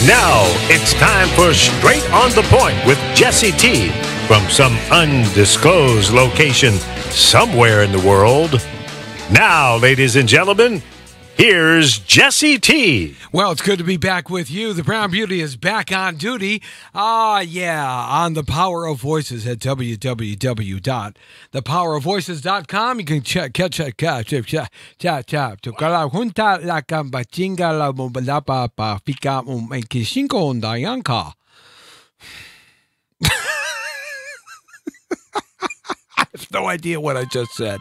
Now it's time for Straight on the Point with Jesse T. from some undisclosed location somewhere in the world. Now, ladies and gentlemen, here's Jesse T. Well, it's good to be back with you. The Brown Beauty is back on duty. On the Power of Voices at www.thepowerofvoices.com. You can check la cambachinga la bombalapa pa fika kishinko ndayanka. I have no idea what I just said.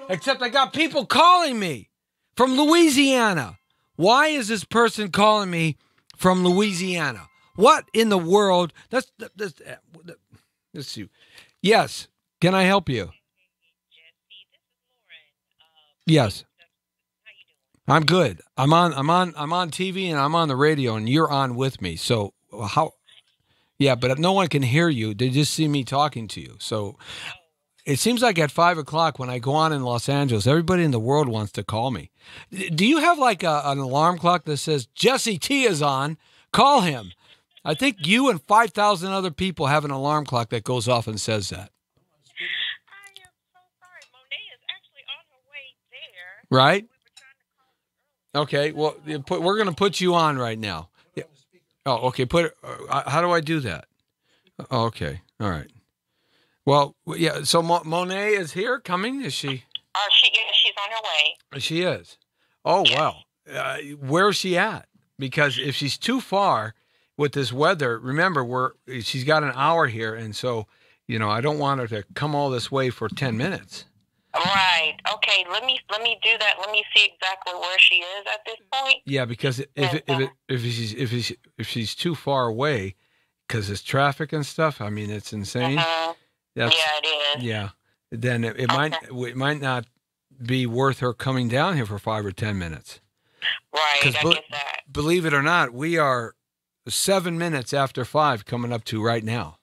Except I got people calling me from Louisiana. Why is this person calling me from Louisiana? What in the world? Let's see. Yes. Can I help you? Yes. I'm good. I'm on TV and I'm on the radio and you're on with me. So how? Yeah, but no one can hear you. They just see me talking to you. So it seems like at 5 o'clock when I go on in Los Angeles, everybody in the world wants to call me. Do you have like an alarm clock that says, Jesse T is on, call him? I think you and 5,000 other people have an alarm clock that goes off and says that. I am so sorry. Monet is actually on her way there. Right? We were trying to call her earlier. Okay, well, we're going to put you on right now. Yeah. Oh, okay. How do I do that? Oh, okay. All right. Well, yeah, so Monet is here, coming, is she? She's on her way. She is. Oh, wow. Where is she at? Because if she's too far with this weather, remember, she's got an hour here, and so, I don't want her to come all this way for 10 minutes. Right. Okay, let me do that. Let me see exactly where she is at this point. Yeah, because if she's too far away, because it's traffic and stuff, I mean, it's insane. Yeah, it is. Yeah. Then it might not be worth her coming down here for 5 or 10 minutes. Right, I get that. Believe it or not, we are 7 minutes after 5 coming up to right now.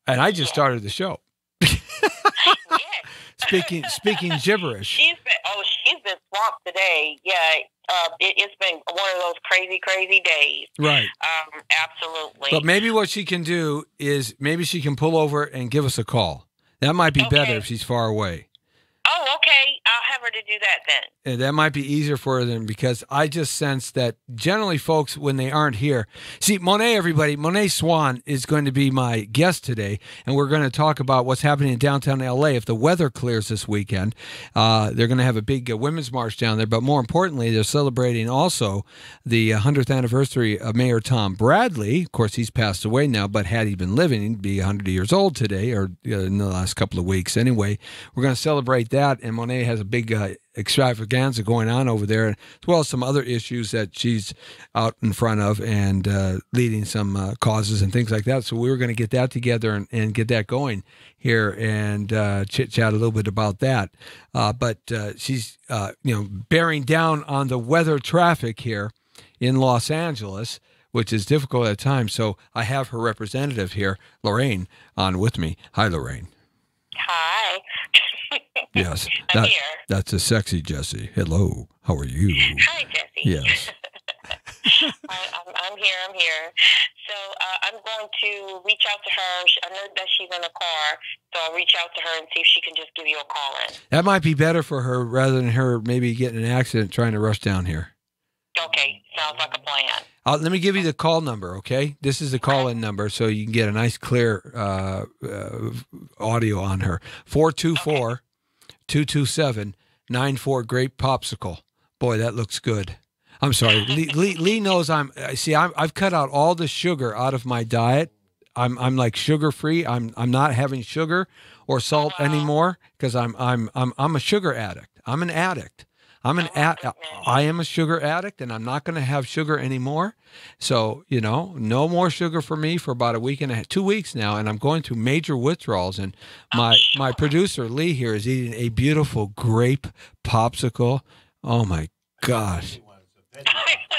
And I just started the show. Yes. Speaking gibberish. She's been swamped today. Yeah, it's been one of those crazy days. Right. Absolutely. But maybe what she can do is maybe she can pull over and give us a call. That might be better if she's far away. Oh, okay. I'll have her to do that then. And that might be easier for her because I just sense that generally folks, when they aren't here, see, Monet Swan is going to be my guest today, and we're going to talk about what's happening in downtown LA. If the weather clears this weekend, they're going to have a big women's march down there, but more importantly, they're celebrating also the 100th anniversary of Mayor Tom Bradley. Of course, he's passed away now, but had he been living, he'd be 100 years old today, or in the last couple of weeks. Anyway, we're going to celebrate that, and Monet has a big extravaganza going on over there, as well as some other issues that she's out in front of and leading some causes and things like that. So we were going to get that together and get that going here and chit-chat a little bit about that. But she's, bearing down on the weather traffic here in Los Angeles, which is difficult at times. So I have her representative here, Lorraine, on with me. Hi, Lorraine. Hi. Yes. I'm here. That's a sexy Jesse. Hello. How are you? Hi, Jesse. Yes. I'm here. So I'm going to reach out to her. I know that she's in the car, so I'll reach out to her and see if she can just give you a call in. That might be better for her rather than her maybe getting in an accident trying to rush down here. Okay. Sounds like a plan. Let me give you the call number, okay? This is the call-in number, so you can get a nice, clear audio on her. 424-227-94 Grape Popsicle. Boy, that looks good. I'm sorry. Lee knows I've cut out all the sugar out of my diet. I'm like sugar-free. I'm not having sugar or salt anymore because I'm a sugar addict. I'm an addict. I am a sugar addict, and I'm not going to have sugar anymore. So, no more sugar for me for about a week and 2 weeks now, and I'm going through major withdrawals. And my producer, Lee, here is eating a beautiful grape popsicle. Oh, my gosh.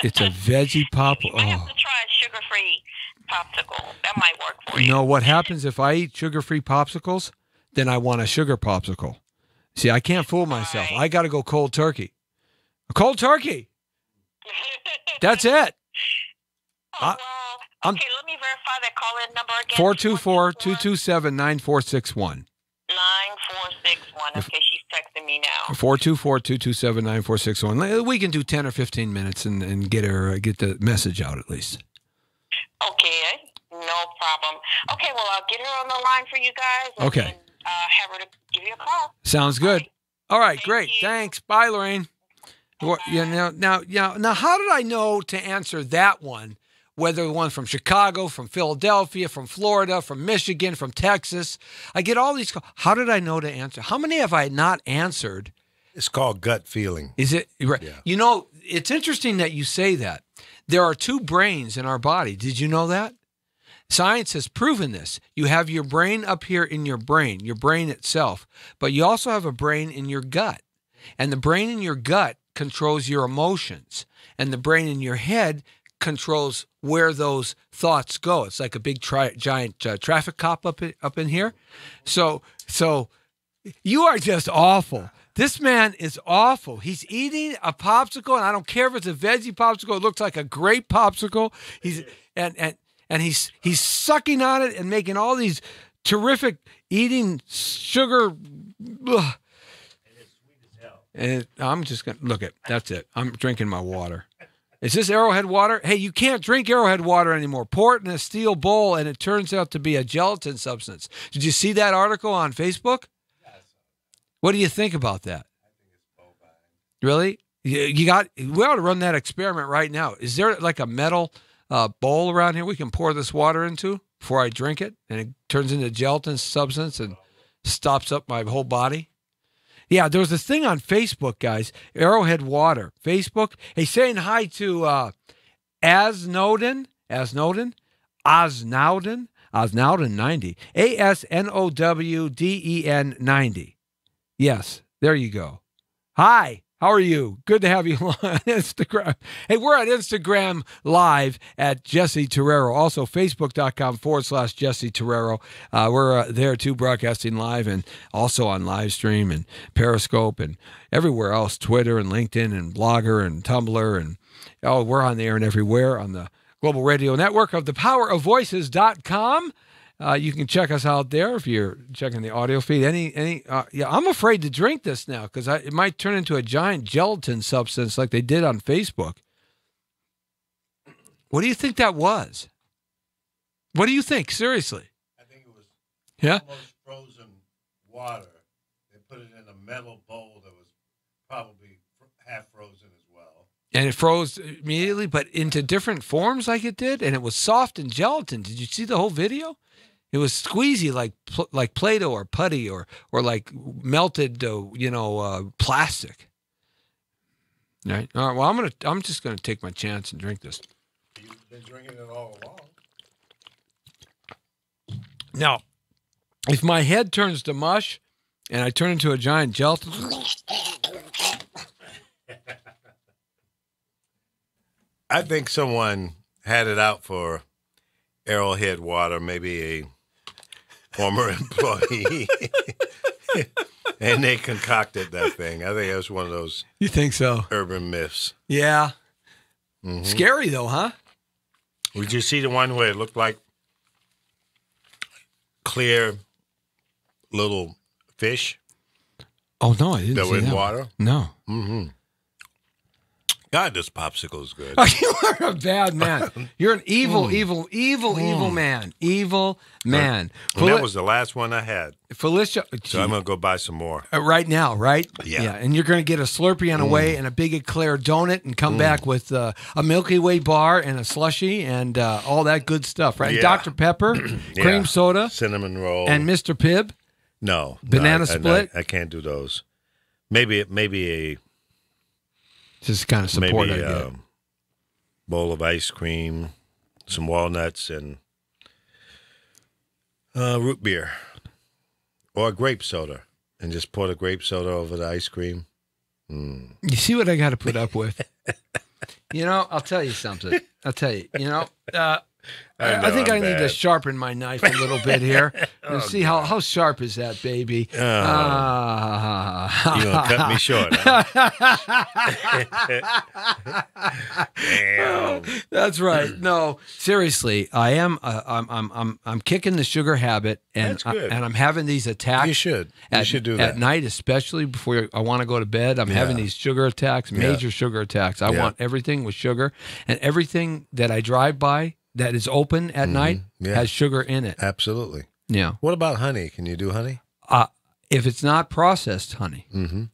It's a veggie pop. I have to try a sugar-free popsicle. That might work for you. You know what happens if I eat sugar-free popsicles? Then I want a sugar popsicle. See, I can't fool myself. I got to go cold turkey. A cold turkey. That's it. well, okay, let me verify that call-in number again. 424-227-9461. 9461. Okay, she's texting me now. 424-227-9461. We can do 10 or 15 minutes and get the message out at least. Okay, no problem. Okay, well, I'll get her on the line for you guys. Okay. And have her to give you a call. Sounds good. All right, great. You. Thanks. Bye, Lorraine. Well, yeah, now, how did I know to answer that one? Whether the one from Chicago, from Philadelphia, from Florida, from Michigan, from Texas. I get all these calls. How did I know to answer? How many have I not answered? It's called gut feeling. Is it? Right. Yeah. You know, it's interesting that you say that. There are two brains in our body. Did you know that? Science has proven this. You have your brain up here in your brain itself, but you also have a brain in your gut. And the brain in your gut controls your emotions. And the brain in your head controls where those thoughts go. It's like a big giant traffic cop up in here. So you are just awful. This man is awful. He's eating a popsicle, and I don't care if it's a veggie popsicle. It looks like a grape popsicle. He's sucking on it and making all these terrific eating sugar. Ugh. And I'm just gonna look at. That's it. I'm drinking my water. Is this Arrowhead water? Hey, you can't drink Arrowhead water anymore. Pour it in a steel bowl, and it turns out to be a gelatin substance. Did you see that article on Facebook? What do you think about that? I think it's bovine. Really? We ought to run that experiment right now. Is there like a metal bowl around here we can pour this water into before I drink it, and it turns into gelatin substance and stops up my whole body? Yeah, there was this thing on Facebook, guys. Arrowhead Water. Facebook. Hey, saying hi to Asnowden 90. ASNOWDEN 90. Yes, there you go. Hi, how are you? Good to have you on Instagram. Hey, we're at Instagram Live at Jesse Torrero. Also, Facebook.com/Jesse Torrero. We're there too, broadcasting live and also on live stream and Periscope and everywhere else, Twitter and LinkedIn and Blogger and Tumblr. And we're on the air and everywhere on the global radio network of thepowerofvoices.com. You can check us out there if you're checking the audio feed. I'm afraid to drink this now because it might turn into a giant gelatin substance like they did on Facebook. What do you think that was? What do you think? Seriously? I think it was almost frozen water. They put it in a metal bowl that was probably half frozen as well. And it froze immediately, but into different forms like it did, and it was soft and gelatin. Did you see the whole video? It was squeezy like Play-Doh or putty or like melted plastic. Right. All right. Well, I'm just gonna take my chance and drink this. You've been drinking it all along. Now, if my head turns to mush and I turn into a giant gelatin. I think someone had it out for Arrowhead Water, maybe a former employee, and they concocted that thing. I think it was one of those. You think so? Urban myths. Yeah. Mm-hmm. Scary though, huh? Did you see the one where it looked like clear little fish? Oh no, I didn't. That see were in that water. No. Mm-hmm. God, this popsicle is good. You are a bad man. You're an evil man. Evil man. And that was the last one I had. Felicia. So I'm going to go buy some more. Right now, right? Yeah. And you're going to get a Slurpee on the way and a big eclair donut and come back with a Milky Way bar and a slushie and all that good stuff, right? Yeah. Dr. Pepper, cream soda. Cinnamon roll. And Mr. Pibb. No. Banana split. I can't do those. Maybe a... Just kind of support maybe a bowl of ice cream, some walnuts, and root beer. Or a grape soda. And just pour the grape soda over the ice cream. Mm. You see what I got to put up with? I'll tell you something. I think I need to bad. sharpen my knife a little bit here. And see how sharp is that, baby? You're gonna cut me short. Huh? Damn. That's right. No, seriously, I am. I'm kicking the sugar habit, and That's good. and I'm having these attacks. You should. You should do that at night, especially before I want to go to bed. I'm having these sugar attacks, major sugar attacks. I want everything with sugar, and everything that I drive by that is open at night has sugar in it. Absolutely. Yeah. What about honey? Can you do honey? If it's not processed honey,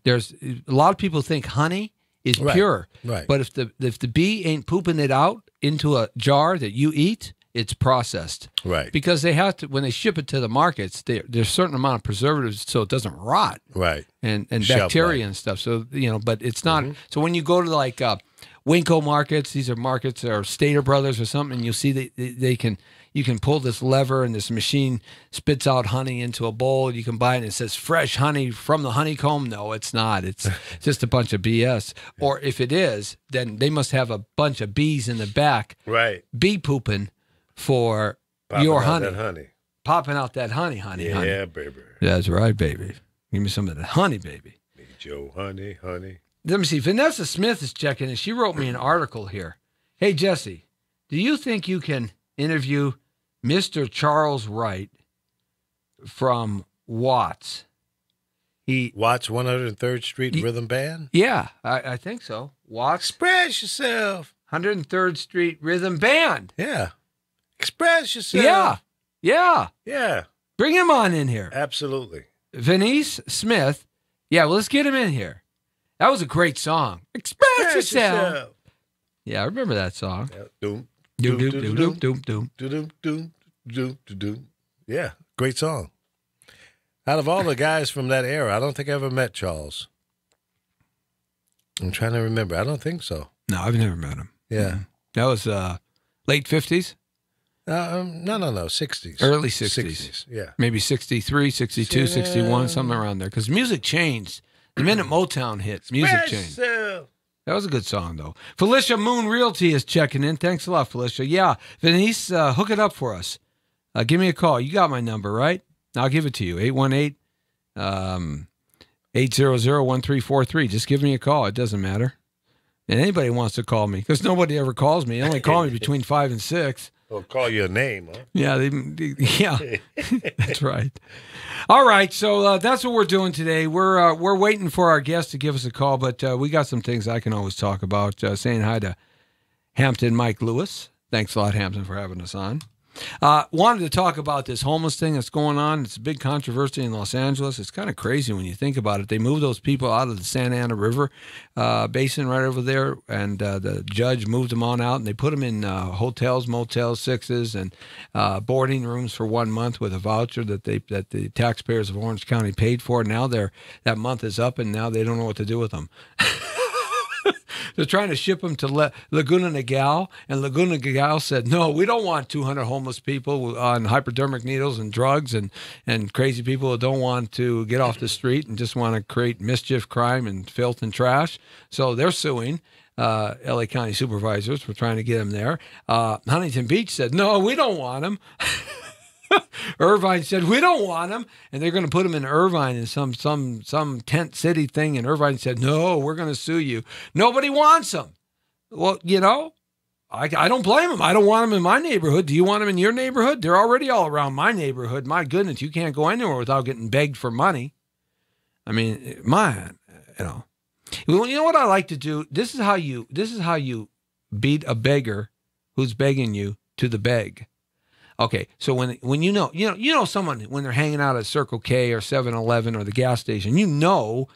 there's a lot of people think honey is pure, right? But if the bee ain't pooping it out into a jar that you eat, it's processed, right? Because they have to, when they ship it to the markets, there's a certain amount of preservatives so it doesn't rot, right? And bacteria and stuff. So but it's not. So when you go to like Winco markets, these are markets or Stater Brothers or something, and you'll see you can pull this lever and this machine spits out honey into a bowl. You can buy it and it says fresh honey from the honeycomb. No, it's not. It's just a bunch of BS. Or if it is, then they must have a bunch of bees in the back, right? Bee pooping for Popping your out honey. that honey. Popping out that honey. Yeah, baby. That's right, baby. Give me some of that honey, baby. Need your honey. Let me see. Vanessa Smith is checking and she wrote me an article here. Hey, Jesse, do you think you can interview Mr. Charles Wright from Watts? Watts 103rd Street Rhythm Band? Yeah, I think so. Watts. Express yourself. 103rd Street Rhythm Band. Yeah. Express yourself. Yeah. Bring him on in here. Absolutely. Venice Smith. Yeah, well, let's get him in here. That was a great song. Express yourself. Yeah, I remember that song. Doom. Doom, doom, doom, doom, doom, doom. Doom, doom, doom, doom. Yeah, great song. Out of all the guys from that era, I don't think I ever met Charles. I'm trying to remember. I don't think so. No, I've never met him. Yeah. That was late 50s? No, 60s. Early 60s. Yeah. Maybe 63, 62, 61, something around there. Because music changed. The minute Motown hit, music changed. That was a good song, though. Felicia Moon Realty is checking in. Thanks a lot, Felicia. Yeah, Venice, hook it up for us. Give me a call. You got my number, right? I'll give it to you. 818-800-1343. Just give me a call. It doesn't matter. And anybody wants to call me, because nobody ever calls me. They only call me between 5 and 6. They'll call you a name, huh? Yeah, yeah, that's right. All right, so that's what we're doing today. We're waiting for our guest to give us a call, but we got some things I can always talk about. Saying hi to Hampton Mike Lewis. Thanks a lot, Hampton, for having us on. Wanted to talk about this homeless thing that's going on. It's a big controversy in Los Angeles. It's kind of crazy when you think about it. They moved those people out of the Santa Ana River basin right over there, and the judge moved them on out, and they put them in hotels, motels, sixes, and boarding rooms for 1 month with a voucher that the taxpayers of Orange County paid for. Now that month is up, and now they don't know what to do with them. They're trying to ship them to Laguna Niguel, and Laguna Niguel said, no, we don't want 200 homeless people on hypodermic needles and drugs and crazy people who don't want to get off the street and just want to create mischief, crime, and filth and trash. So they're suing LA County supervisors for trying to get them there. Huntington Beach said, no, we don't want them. Irvine said, we don't want them, and they're going to put them in Irvine in some tent city thing, and Irvine said, no, we're going to sue you. Nobody wants them. Well, I don't blame them. I don't want them in my neighborhood. Do you want them in your neighborhood? They're already all around my neighborhood. My goodness, you can't go anywhere without getting begged for money. I mean, man, Well, you know what I like to do? This is how you beat a beggar who's begging you to the beg. Okay, so when you know someone when they're hanging out at Circle K or 7-Eleven or the gas station, you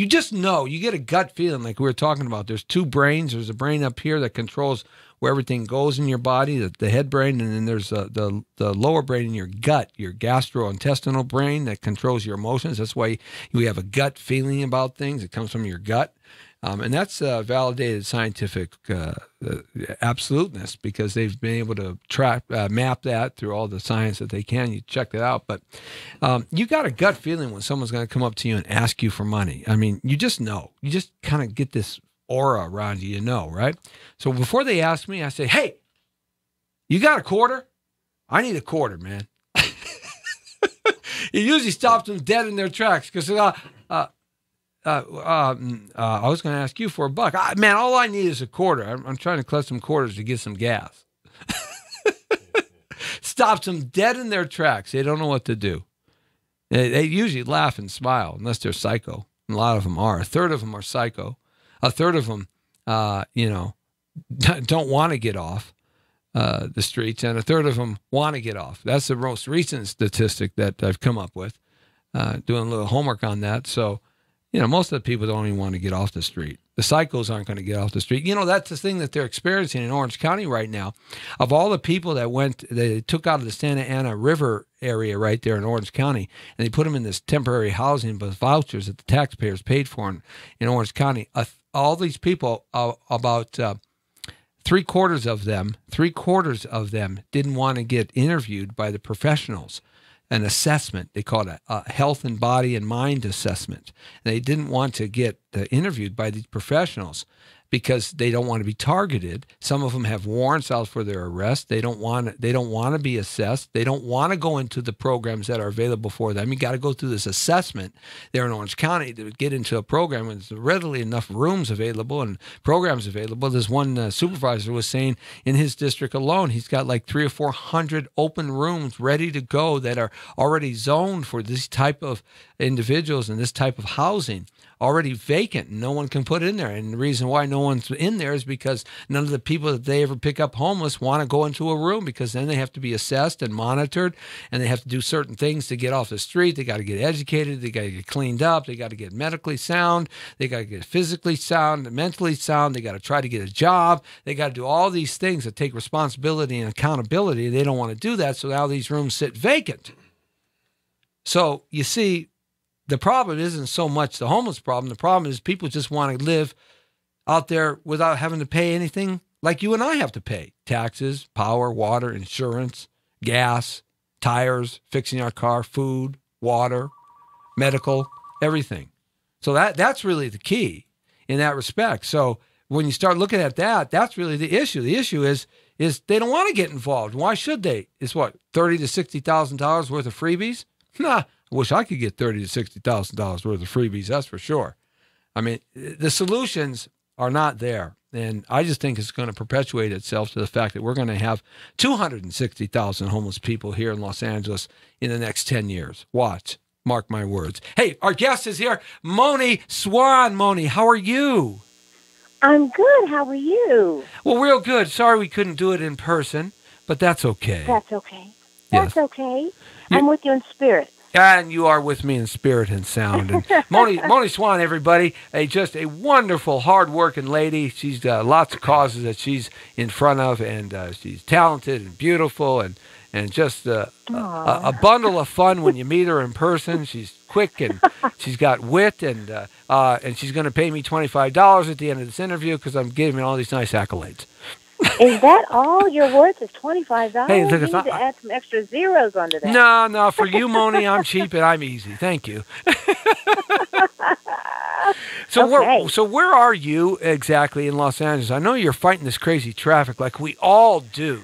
just know, you get a gut feeling like we were talking about. There's two brains. There's a brain up here that controls where everything goes in your body, the head brain, and then there's the lower brain in your gut, your gastrointestinal brain that controls your emotions. That's why you have a gut feeling about things. It comes from your gut. And that's validated scientific absoluteness, because they've been able to map that through all the science that they can. You check that out. But you got a gut feeling when someone's going to come up to you and ask you for money. I mean, you just know. You just kind of get this aura around you, right? So before they ask me, I say, hey, You got a quarter? I need a quarter, man. It usually stops them dead in their tracks because I was going to ask you for $1. Man, all I need is a quarter. I'm trying to collect some quarters to get some gas. Stops them dead in their tracks. They don't know what to do. They usually laugh and smile unless they're psycho. A lot of them are. A third of them are psycho. A third of them, don't want to get off the streets, and a third of them want to get off. That's the most recent statistic that I've come up with, doing a little homework on that. So, most of the people don't even want to get off the street. The psychos aren't going to get off the street. That's the thing that they're experiencing in Orange County right now. Of all the people that they took out of the Santa Ana River area right there in Orange County, and they put them in this temporary housing with vouchers that the taxpayers paid for in Orange County. All these people, about three-quarters of them didn't want to get interviewed by the professionals. An assessment. They call it a health and body and mind assessment. They didn't want to get interviewed by these professionals because they don't want to be targeted. Some of them have warrants out for their arrest. They don't want to be assessed. They don't want to go into the programs that are available for them. You got to go through this assessment there in Orange County to get into a program. And there's readily enough rooms available and programs available. There's one supervisor was saying in his district alone, he's got like 300 or 400 open rooms ready to go that are already zoned for this type of individuals and this type of housing. Already vacant. No one can put in there. And the reason why no one's in there is because none of the people that they ever pick up homeless want to go into a room, because then they have to be assessed and monitored, and they have to do certain things to get off the street. They got to get educated. They got to get cleaned up. They got to get medically sound. They got to get physically sound, mentally sound. They got to try to get a job. They got to do all these things that take responsibility and accountability. They don't want to do that, so now these rooms sit vacant. So you see, the problem isn't so much the homeless problem. The problem is people just want to live out there without having to pay anything like you and I have to pay. Taxes, power, water, insurance, gas, tires, fixing our car, food, water, medical, everything. So that's really the key in that respect. So when you start looking at that, that's really the issue. The issue is they don't want to get involved. Why should they? It's what, $30,000 to $60,000 worth of freebies? Nah. I wish I could get $30,000 to $60,000 worth of freebies, that's for sure. I mean, the solutions are not there. And I just think it's going to perpetuate itself to the fact that we're going to have 260,000 homeless people here in Los Angeles in the next 10 years. Watch. Mark my words. Hey, our guest is here, Moni Swan. Moni, how are you? I'm good. How are you? Well, real good. Sorry we couldn't do it in person, but that's okay. That's okay. That's Yes. okay. I'm with you in spirit. And you are with me in spirit and sound. And Moni Swan, everybody, just a wonderful, hard-working lady. She's got lots of causes that she's in front of, and she's talented and beautiful, and just a bundle of fun when you meet her in person. She's quick, and she's got wit, and she's going to pay me $25 at the end of this interview because I'm giving all these nice accolades. Is that all your worth is $25? Hey, look, you need to add some extra zeros onto that. No, for you, Moni, I'm cheap and I'm easy. Thank you. So where are you exactly in Los Angeles? I know you're fighting this crazy traffic like we all do.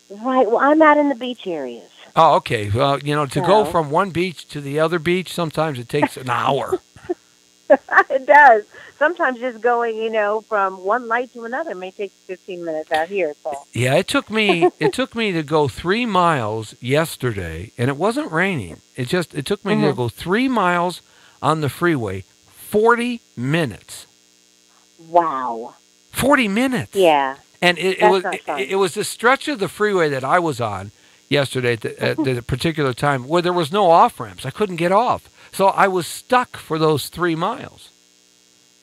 Right. Well, I'm out in the beach areas. Oh, okay. Well, to go from one beach to the other beach, sometimes it takes an hour. It does. Sometimes just going, from one light to another may take 15 minutes out here. So. Yeah, it took me to go 3 miles yesterday, and it wasn't raining. It took me to go 3 miles on the freeway, 40 minutes. Wow. 40 minutes. Yeah. And it was the stretch of the freeway that I was on yesterday at the particular time where there was no off ramps. I couldn't get off. So I was stuck for those 3 miles.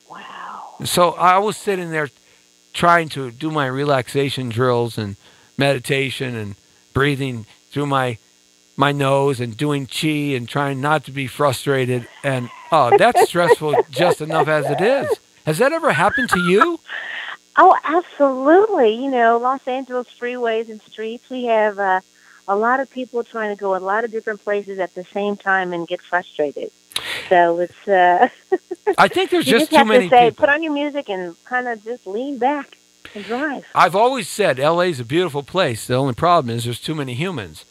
Wow. So I was sitting there trying to do my relaxation drills and meditation and breathing through my nose and doing chi and trying not to be frustrated. And, that's stressful just enough as it is. Has that ever happened to you? Oh, absolutely. Los Angeles freeways and streets, we have a lot of people trying to go a lot of different places at the same time and get frustrated. So it's... I think there's you just too many have to say, people. put on your music and kind of just lean back. and drive. I've always said LA's a beautiful place. The only problem is there's too many humans.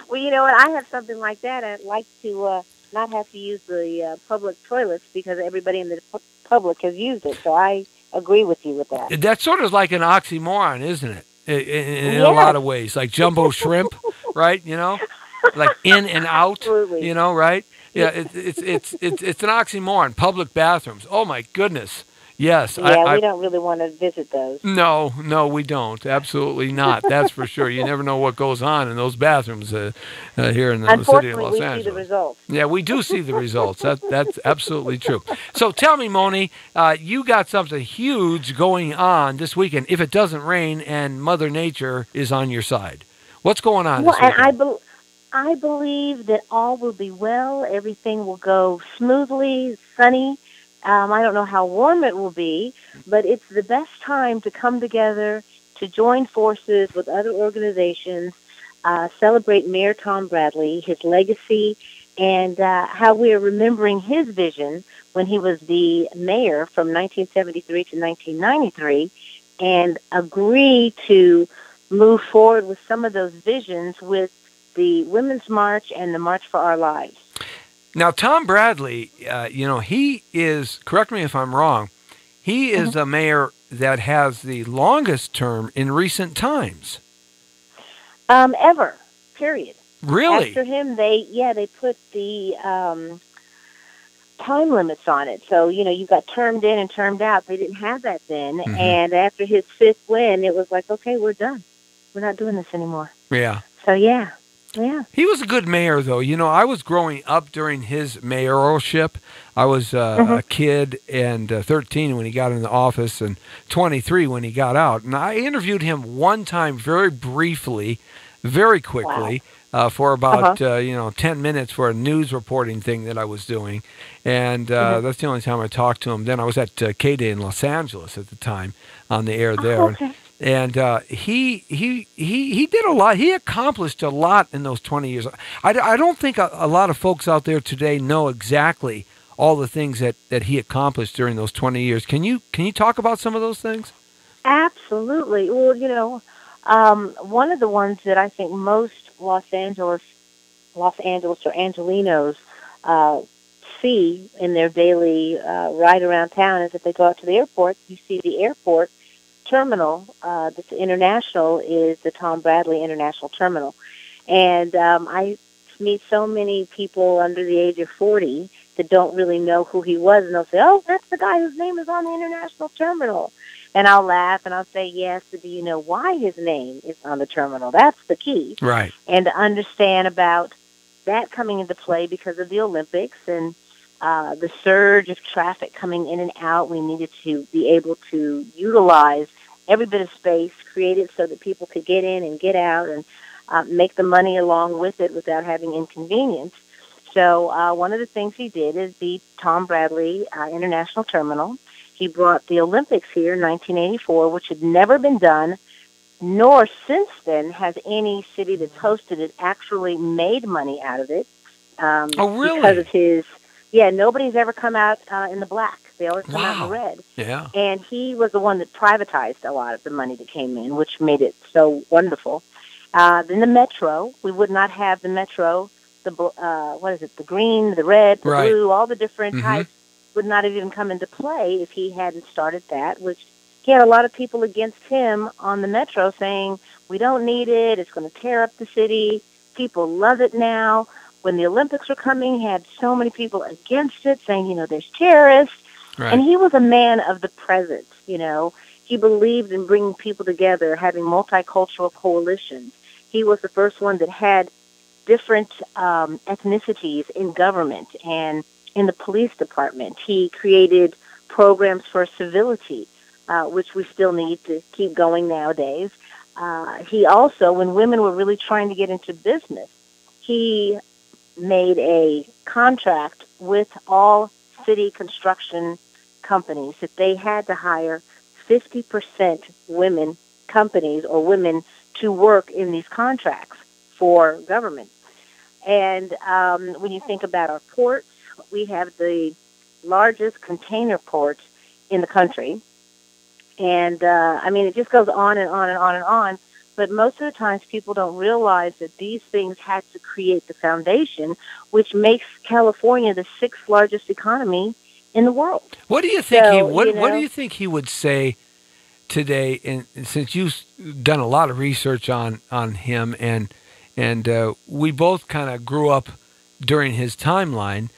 Well, you know what? I have something like that. I'd like to not have to use the public toilets because everybody in the public has used it. So I agree with you with that. That's sort of like an oxymoron, isn't it? In a Yes. lot of ways, like jumbo shrimp, right? You know, like in and out. Absolutely. You know, right? Yeah, it's an oxymoron. Public bathrooms. Oh my goodness. Yes. Yeah, we don't really want to visit those. No, we don't. Absolutely not. That's for sure. You never know what goes on in those bathrooms here in the city of Unfortunately, Los we Angeles. see the results. Yeah, we do see the results. That's absolutely true. So tell me, Moni, you got something huge going on this weekend. If it doesn't rain and Mother Nature is on your side, what's going on this weekend? And I believe that all will be well. Everything will go smoothly, sunny. I don't know how warm it will be, but it's the best time to come together, to join forces with other organizations, celebrate Mayor Tom Bradley, his legacy, and how we are remembering his vision when he was the mayor from 1973 to 1993, and agree to move forward with some of those visions with the Women's March and the March for Our Lives. Now, Tom Bradley, he is, correct me if I'm wrong, he is the mayor that has the longest term in recent times. Ever, period. Really? After him, they put the time limits on it. So, you got termed in and termed out. They didn't have that then. Mm-hmm. And after his fifth win, it was like, okay, we're done. We're not doing this anymore. Yeah. So, yeah. He was a good mayor, though. I was growing up during his mayoralship. I was a kid and 13 when he got in the office and 23 when he got out. And I interviewed him one time very briefly, very quickly, for about 10 minutes for a news reporting thing that I was doing. And that's the only time I talked to him. Then I was at KTNT in Los Angeles at the time on the air there. Okay. And he did a lot. He accomplished a lot in those 20 years. I don't think a lot of folks out there today know exactly all the things that he accomplished during those 20 years. Can you talk about some of those things? Absolutely. Well, one of the ones that I think most Los Angeles or Angelinos see in their daily ride around town is if they go out to the airport, you see the airport terminal that's international is the Tom Bradley International Terminal. And I meet so many people under the age of 40 that don't really know who he was, and they'll say, oh, that's the guy whose name is on the International Terminal. And I'll laugh and I'll say, yes, but do you know why his name is on the terminal? That's the key. Right. And to understand about that coming into play because of the Olympics and the surge of traffic coming in and out, we needed to be able to utilize every bit of space, create it so that people could get in and get out and make the money along with it without having inconvenience. So one of the things he did is the Tom Bradley International Terminal. He brought the Olympics here in 1984, which had never been done, nor since then has any city that's hosted it actually made money out of it. Oh, really? Because of his... Yeah, nobody's ever come out in the black. They always come out in the red. Yeah. And he was the one that privatized a lot of the money that came in, which made it so wonderful. Then the Metro, we would not have the Metro, the green, the red, the blue, all the different types would not have even come into play if he hadn't started that, which he had a lot of people against him on the Metro saying, we don't need it, it's going to tear up the city, people love it now. When the Olympics were coming, he had so many people against it, saying, there's terrorists. Right. And he was a man of the present, He believed in bringing people together, having multicultural coalitions. He was the first one that had different ethnicities in government and in the police department. He created programs for civility, which we still need to keep going nowadays. He also, when women were really trying to get into business, he made a contract with all city construction companies that they had to hire 50% women companies or women to work in these contracts for government. And when you think about our ports, we have the largest container port in the country. And, I mean, it just goes on and on and on and on. But most of the times people don't realize that these things had to create the foundation, which makes California the 6th largest economy in the world. What do you think what do you think he would say today, and since you've done a lot of research on him, and we both kind of grew up during his timeline,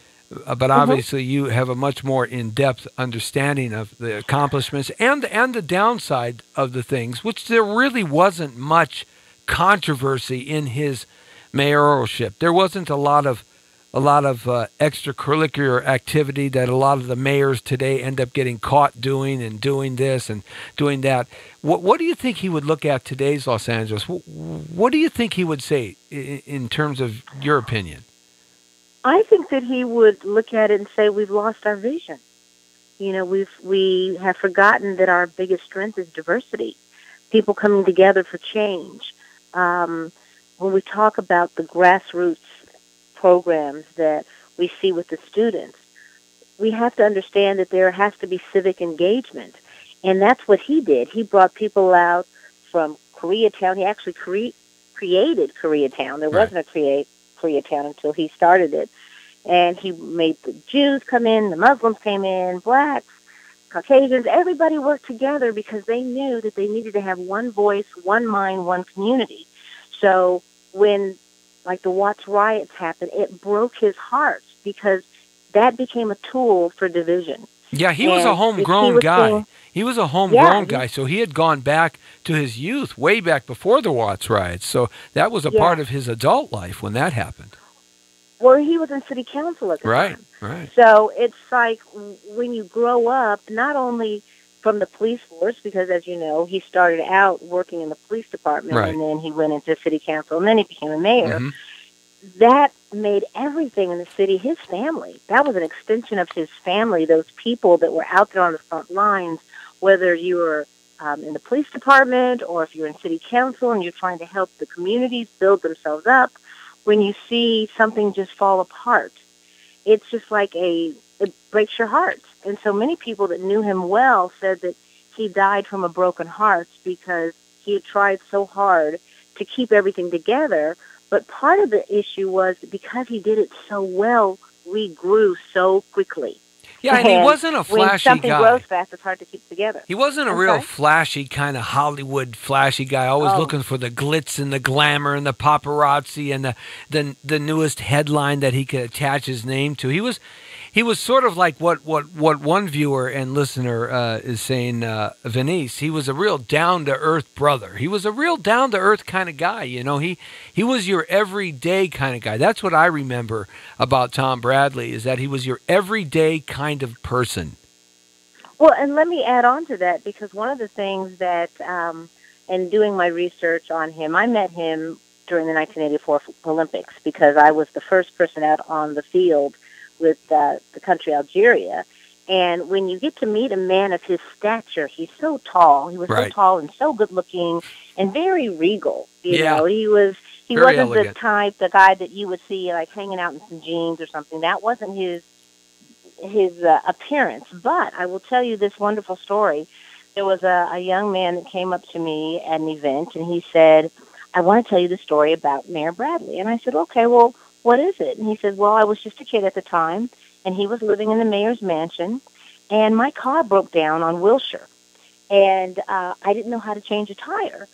but obviously you have a much more in-depth understanding of the accomplishments and the downside of the things, which there really wasn't much controversy in his mayoralship. There wasn't a lot of extracurricular activity that a lot of the mayors today end up getting caught doing, and doing this and doing that. What do you think he would look at today's Los Angeles? What do you think he would say in terms of your opinion? I think that he would look at it and say, we've lost our vision. You know, we have forgotten that our biggest strength is diversity, people coming together for change. When we talk about the grassroots programs that we see with the students, we have to understand that there has to be civic engagement. And that's what he did. He brought people out from Koreatown. He actually created Koreatown. There wasn't a Koreatown until he started it. And he made the Jews come in, the Muslims came in, blacks, Caucasians, everybody worked together because they knew that they needed to have one voice, one mind, one community. So when, like, the Watts riots happened, it broke his heart because that became a tool for division. Yeah, he was a homegrown guy. He was a homegrown guy, so he had gone back to his youth, way back before the Watts riots. So that was a part of his adult life when that happened. Well, he was in city council at the time. Right. So it's like when you grow up, not only from the police force, because as you know, he started out working in the police department, and then he went into city council, and then he became a mayor. That made everything in the city his family. That was an extension of his family, those people that were out there on the front lines, whether you were in the police department or if you're in city council and you're trying to help the communities build themselves up. When you see something just fall apart, it's just like it breaks your heart. And so many people that knew him well said that he died from a broken heart because he had tried so hard to keep everything together. But part of the issue was because he did it so well, we grew so quickly. Yeah, and he wasn't a flashy guy. When something grows fast, it's hard to keep together. He wasn't a real flashy kind of Hollywood flashy guy, always looking for the glitz and the glamour and the paparazzi and the newest headline that he could attach his name to. He was sort of like what one viewer and listener is saying, Venice. He was a real down-to-earth brother. He was a real down-to-earth kind of guy. You know, he was your everyday kind of guy. That's what I remember about Tom Bradley, is that he was your everyday kind of person. Well, and let me add on to that, because one of the things that, in doing my research on him, I met him during the 1984 Olympics because I was the first person out on the field with the country Algeria. And when you get to meet a man of his stature, he's so tall. He was so tall and so good looking and very regal. You know, he wasn't elegant. The guy that you would see like hanging out in some jeans or something. That wasn't his appearance. But I will tell you this wonderful story. There was a young man that came up to me at an event, and he said, I want to tell you the story about Mayor Bradley. And I said, okay, well, what is it? And he said, well, I was just a kid at the time, and he was living in the mayor's mansion, and my car broke down on Wilshire, and I didn't know how to change a tire.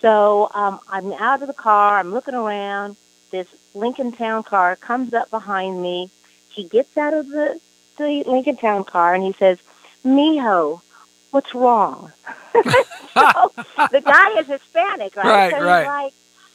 So I'm out of the car. I'm looking around. This Lincoln Town car comes up behind me. He gets out of the Lincoln Town car, and he says, Mijo, what's wrong? So the guy is Hispanic, right? So he's like,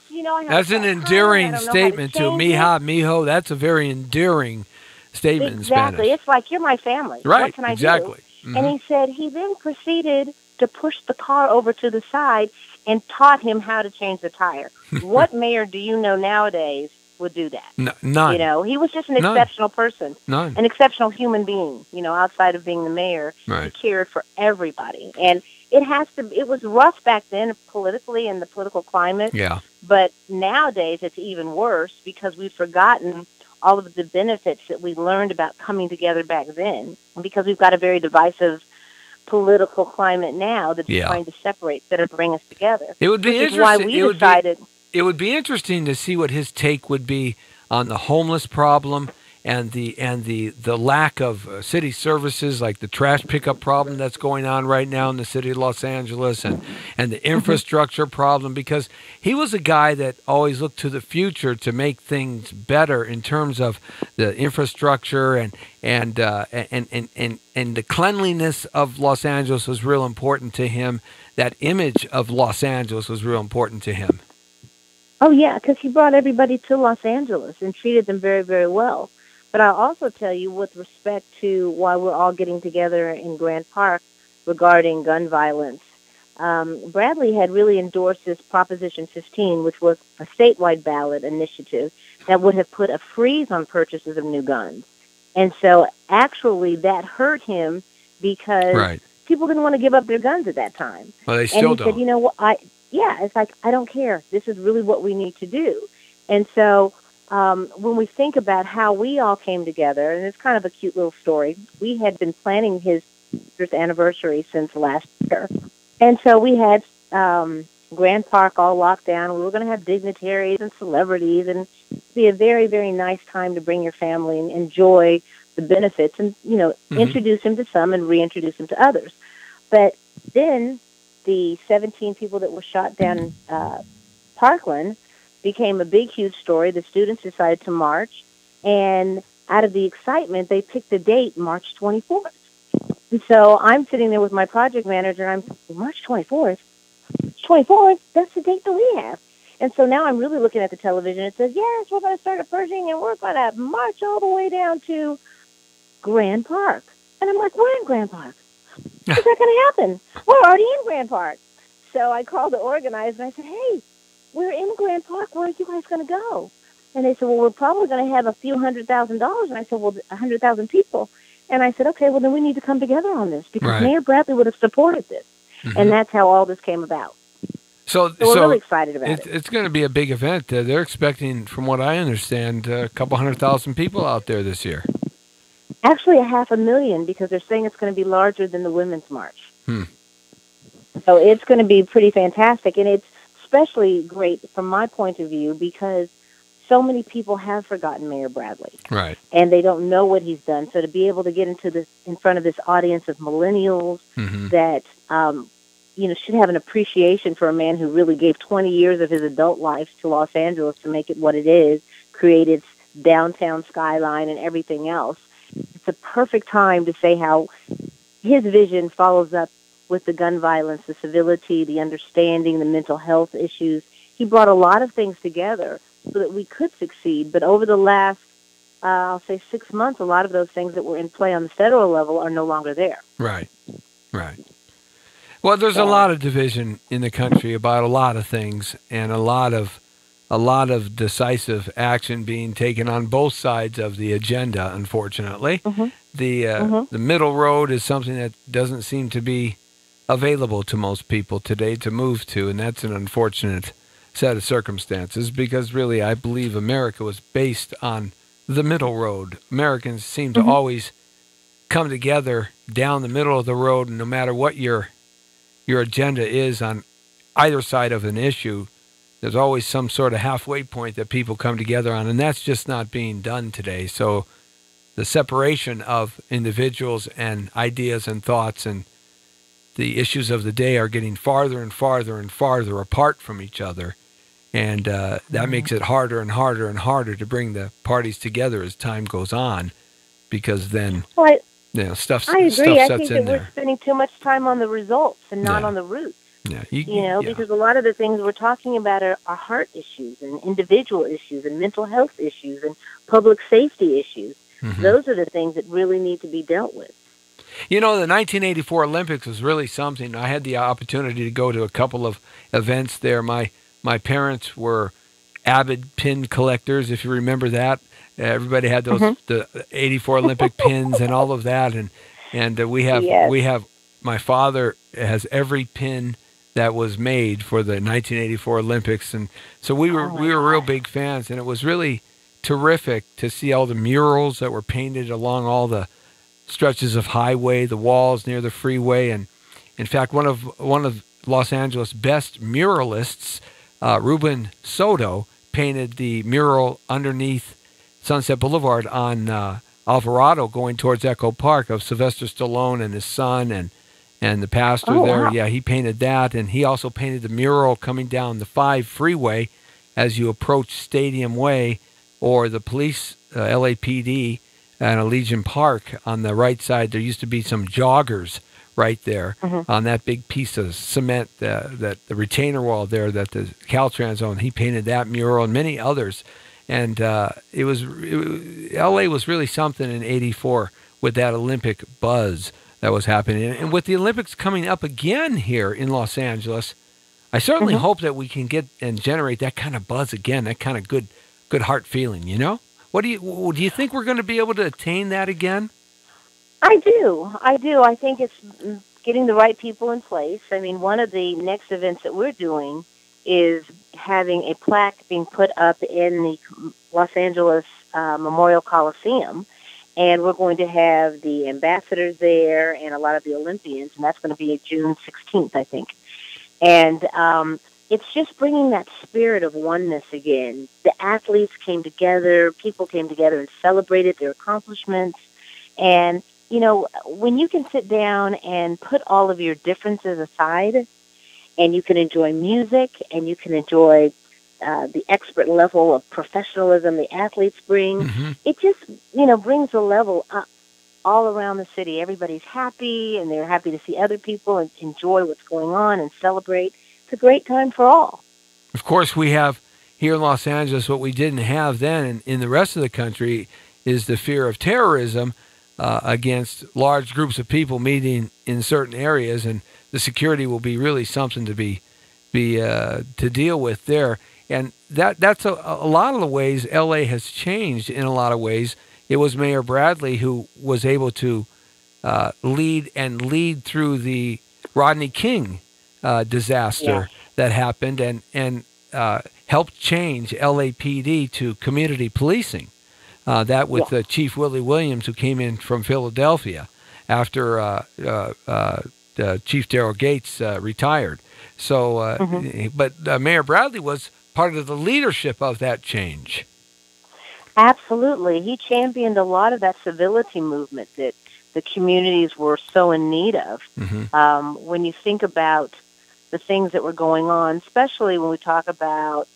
you know, that's an endearing statement to Mija, Mijo. That's a very endearing statement in Spanish. Exactly. It's like, you're my family. Right, what can I do? Mm-hmm. And he said he then proceeded to push the car over to the side and taught him how to change the tire. What mayor do you know nowadays would do that? None. You know, he was just an exceptional person. An exceptional human being, you know, outside of being the mayor. He cared for everybody. And it was rough back then politically in the political climate. Yeah. But nowadays it's even worse because we've forgotten all of the benefits that we learned about coming together back then. And because we've got a very divisive political climate now that's Yeah. trying to separate instead of bring us together. It would be which is interesting. why we decided. It would be interesting to see what his take would be on the homeless problem and the lack of city services, like the trash pickup problem that's going on right now in the city of Los Angeles, and the infrastructure problem, because he was a guy that always looked to the future to make things better in terms of the infrastructure and the cleanliness of Los Angeles was real important to him. That image of Los Angeles was real important to him. Oh, yeah, because he brought everybody to Los Angeles and treated them very, very well. But I'll also tell you, with respect to why we're all getting together in Grant Park regarding gun violence, Bradley had really endorsed this Proposition 15, which was a statewide ballot initiative that would have put a freeze on purchases of new guns. And so actually that hurt him because people didn't want to give up their guns at that time. Well, they still and he don't. said, you know what, it's like, I don't care. This is really what we need to do. And so when we think about how we all came together, and it's kind of a cute little story, we had been planning his 100th anniversary since last year. And so we had Grand Park all locked down. We were going to have dignitaries and celebrities, and it'd be a very, very nice time to bring your family and enjoy the benefits and, introduce him to some and reintroduce him to others. But then the 17 people that were shot down in Parkland became a big, huge story. The students decided to march, and out of the excitement, they picked the date, March 24th. And so I'm sitting there with my project manager, and I'm thinking, March 24th? 24th? That's the date that we have. And so now I'm really looking at the television. It says, yes, we're going to start a purging, and we're going to march all the way down to Grand Park. And I'm like, we're in Grand Park. How's that going to happen? We're already in Grand Park. So I called the organizer, and I said, hey, we're in Grand Park. Where are you guys going to go? And they said, well, we're probably going to have a few $100,000. And I said, well, 100,000 people. And I said, okay, well, then we need to come together on this because Mayor Bradley would have supported this. Mm-hmm. And that's how all this came about. So we're really excited about it. It's going to be a big event. They're expecting, from what I understand, a couple 100,000 people out there this year. Actually, 500,000 because they're saying it's going to be larger than the Women's March. So it's going to be pretty fantastic. And it's especially great from my point of view because so many people have forgotten Mayor Bradley. Right. And they don't know what he's done. So to be able to get in front of this audience of millennials that, should have an appreciation for a man who really gave 20 years of his adult life to Los Angeles to make it what it is, create its downtown skyline and everything else. It's a perfect time to say how his vision follows up with the gun violence, the civility, the understanding, the mental health issues. He brought a lot of things together so that we could succeed. But over the last, I'll say 6 months, a lot of those things that were in play on the federal level are no longer there. Right. Well, there's a lot of division in the country about a lot of things, and a lot of decisive action being taken on both sides of the agenda, unfortunately. The middle road is something that doesn't seem to be available to most people today to move to, and that's an unfortunate set of circumstances because really I believe America was based on the middle road. Americans seem to always come together down the middle of the road, and no matter what your agenda is on either side of an issue, there's always some sort of halfway point that people come together on, and that's just not being done today. So the separation of individuals and ideas and thoughts and the issues of the day are getting farther and farther and farther apart from each other. And that makes it harder and harder and harder to bring the parties together as time goes on, because then stuff I agree. Stuff I sets think in that we're spending too much time on the results and not on the roots. Yeah, because a lot of the things we're talking about are heart issues and individual issues and mental health issues and public safety issues. Those are the things that really need to be dealt with. The 1984 Olympics was really something. I had the opportunity to go to a couple of events there. My parents were avid pin collectors, if you remember that. Everybody had those the 84 Olympic pins and all of that, and we have my father has every pin that was made for the 1984 Olympics, and so we were real big fans, and it was really terrific to see all the murals that were painted along all the stretches of highway, the walls near the freeway, and in fact, one of Los Angeles' best muralists, Ruben Soto, painted the mural underneath Sunset Boulevard on Alvarado going towards Echo Park of Sylvester Stallone and his son and the pastor there. Wow. Yeah, he painted that, and he also painted the mural coming down the 5 freeway as you approach Stadium Way or the police, LAPD, and Allegiant Park on the right side. There used to be some joggers right there on that big piece of cement, that the retainer wall there that the Caltrans owned. He painted that mural and many others. And LA was really something in '84 with that Olympic buzz that was happening. And with the Olympics coming up again here in Los Angeles, I certainly hope that we can get and generate that kind of buzz again, that kind of good heart feeling, you know? Do you think we're going to be able to attain that again? I do. I think it's getting the right people in place. I mean, one of the next events that we're doing is having a plaque being put up in the Los Angeles Memorial Coliseum, and we're going to have the ambassadors there and a lot of the Olympians, and that's going to be June 16th, I think. And it's just bringing that spirit of oneness again. The athletes came together, people came together and celebrated their accomplishments, and you know, when you can sit down and put all of your differences aside and you can enjoy music and you can enjoy the expert level of professionalism the athletes bring, it just, brings the level up all around the city. Everybody's happy and they're happy to see other people and enjoy what's going on and celebrate. It's a great time for all. Of course, we have here in Los Angeles what we didn't have then in the rest of the country is the fear of terrorism. Against large groups of people meeting in certain areas, and the security will be really something to to deal with there. And that's a lot of the ways LA has changed. In a lot of ways, it was Mayor Bradley who was able to lead through the Rodney King disaster that happened, and helped change LAPD to community policing. That with Chief Willie Williams, who came in from Philadelphia after Chief Darrell Gates retired. So, but Mayor Bradley was part of the leadership of that change. Absolutely. He championed a lot of that civility movement that the communities were so in need of. When you think about the things that were going on, especially when we talk about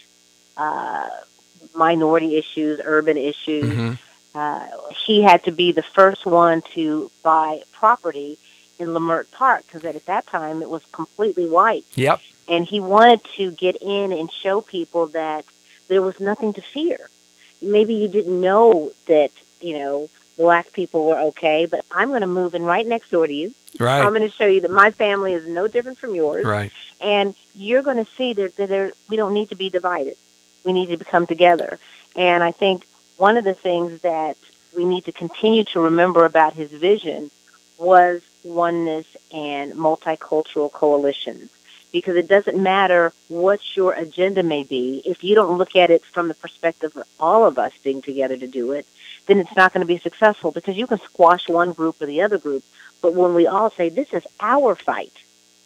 minority issues, urban issues. He had to be the first one to buy property in Leimert Park because at that time it was completely white. Yep. And he wanted to get in and show people that there was nothing to fear. Maybe you didn't know that, black people were okay, but I'm going to move in right next door to you. Right. I'm going to show you that my family is no different from yours. Right. And you're going to see that we don't need to be divided. We need to come together. And I think one of the things that we need to continue to remember about his vision was oneness and multicultural coalitions. Because it doesn't matter what your agenda may be, if you don't look at it from the perspective of all of us being together to do it, then it's not going to be successful because you can squash one group or the other group. But when we all say, this is our fight,